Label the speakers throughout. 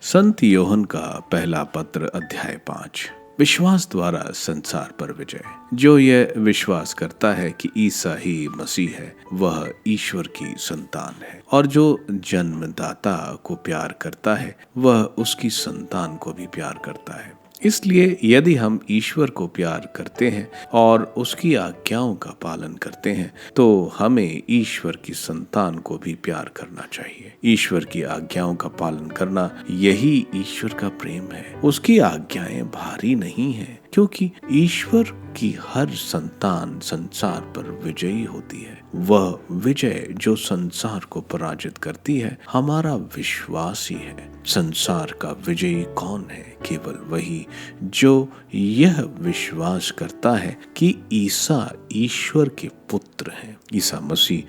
Speaker 1: संत योहन का पहला पत्र अध्याय 5। विश्वास द्वारा संसार पर विजय। जो यह विश्वास करता है कि ईसा ही मसीह है, वह ईश्वर की संतान है, और जो जन्मदाता को प्यार करता है, वह उसकी संतान को भी प्यार करता है। इसलिए यदि हम ईश्वर को प्यार करते हैं और उसकी आज्ञाओं का पालन करते हैं, तो हमें ईश्वर की संतान को भी प्यार करना चाहिए। ईश्वर की आज्ञाओं का पालन करना, यही ईश्वर का प्रेम है। उसकी आज्ञाएं भारी नहीं हैं, क्योंकि ईश्वर की हर संतान संसार पर विजयी होती है। वह विजय जो संसार को पराजित करती है, हमारा विश्वास ही है। संसार का विजयी कौन है? केवल वही जो यह विश्वास करता है कि ईसा ईश्वर के पुत्र हैं। ईसा मसीह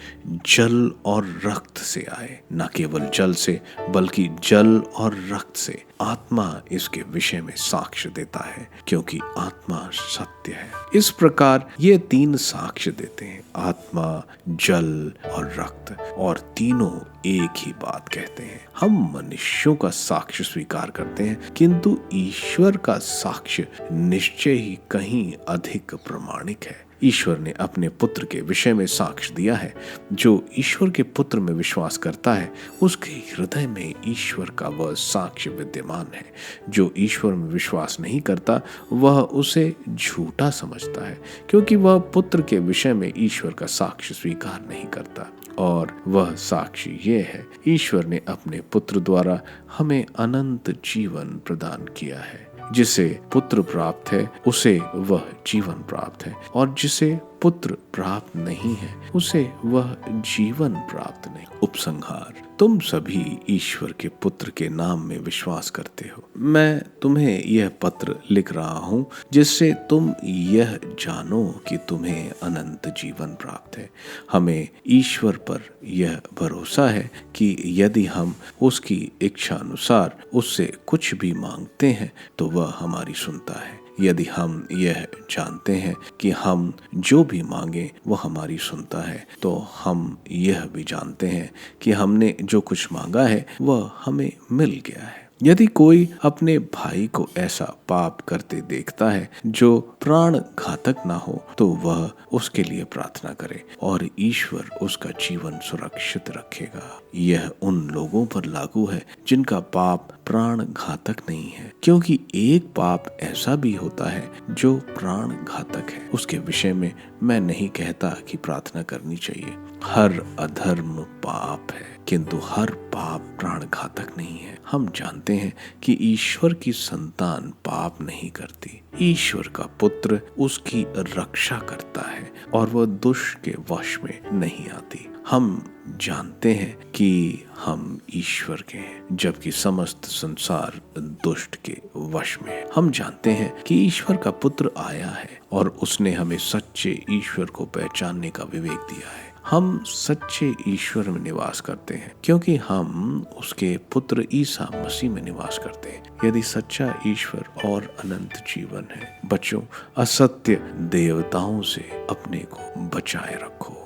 Speaker 1: जल और रक्त से आए, न केवल जल से बल्कि जल और रक्त से। आत्मा इसके विषय में साक्ष्य देता है, क्योंकि आत्मा सत्य है। इस प्रकार ये तीन साक्ष्य देते हैं, आत्मा, जल और रक्त, और तीनों एक ही बात कहते हैं। हम मनुष्यों का साक्ष्य स्वीकार करते हैं, किंतु ईश्वर का साक्ष्य निश्चय ही कहीं अधिक प्रामाणिक है। ईश्वर ने अपने पुत्र के विषय में साक्ष्य दिया है। जो ईश्वर के पुत्र में विश्वास करता है, उसके हृदय में ईश्वर का वह साक्ष्य विद्यमान है। जो ईश्वर में विश्वास नहीं करता, वह उसे झूठा समझता है, क्योंकि वह पुत्र के विषय में ईश्वर का साक्ष्य स्वीकार नहीं करता। और वह साक्षी ये है, ईश्वर ने अपने पुत्र द्वारा हमें अनंत जीवन प्रदान किया है। जिसे पुत्र प्राप्त है, उसे वह जीवन प्राप्त है, और जिसे पुत्र प्राप्त नहीं है, उसे वह जीवन प्राप्त नहीं। उपसंहार: तुम सभी ईश्वर के पुत्र के नाम में विश्वास करते हो। मैं तुम्हें यह पत्र लिख रहा हूँ, जिससे तुम यह जानो कि तुम्हें अनंत जीवन प्राप्त है। हमें ईश्वर पर यह भरोसा है कि यदि हम उसकी इच्छा अनुसार उससे कुछ भी मांगते हैं, तो वह हमारी सुनता है। यदि हम यह जानते हैं कि हम जो भी मांगे वह हमारी सुनता है, तो हम यह भी जानते हैं कि हमने जो कुछ मांगा है वह हमें मिल गया है। यदि कोई अपने भाई को ऐसा पाप करते देखता है जो प्राण घातक ना हो, तो वह उसके लिए प्रार्थना करे, और ईश्वर उसका जीवन सुरक्षित रखेगा। यह उन लोगों पर लागू है जिनका पाप प्राण घातक नहीं है, क्योंकि एक पाप ऐसा भी होता है जो प्राण घातक है। उसके विषय में मैं नहीं कहता कि प्रार्थना करनी चाहिए। हर अधर्म पाप है, किंतु हर पाप प्राण घातक नहीं है। हम जानते हैं कि ईश्वर की संतान पाप नहीं करती। ईश्वर का पुत्र उसकी रक्षा करता है, और वह दुष्ट के वश में नहीं आती। हम जानते हैं कि हम ईश्वर के हैं, जबकि समस्त संसार दुष्ट के वश में है। हम जानते हैं कि ईश्वर का पुत्र आया है, और उसने हमें सच्चे ईश्वर को पहचानने का विवेक दिया है। हम सच्चे ईश्वर में निवास करते हैं, क्योंकि हम उसके पुत्र ईसा मसीह में निवास करते हैं। यदि सच्चा ईश्वर और अनंत जीवन है, बच्चों, असत्य देवताओं से अपने को बचाए रखो।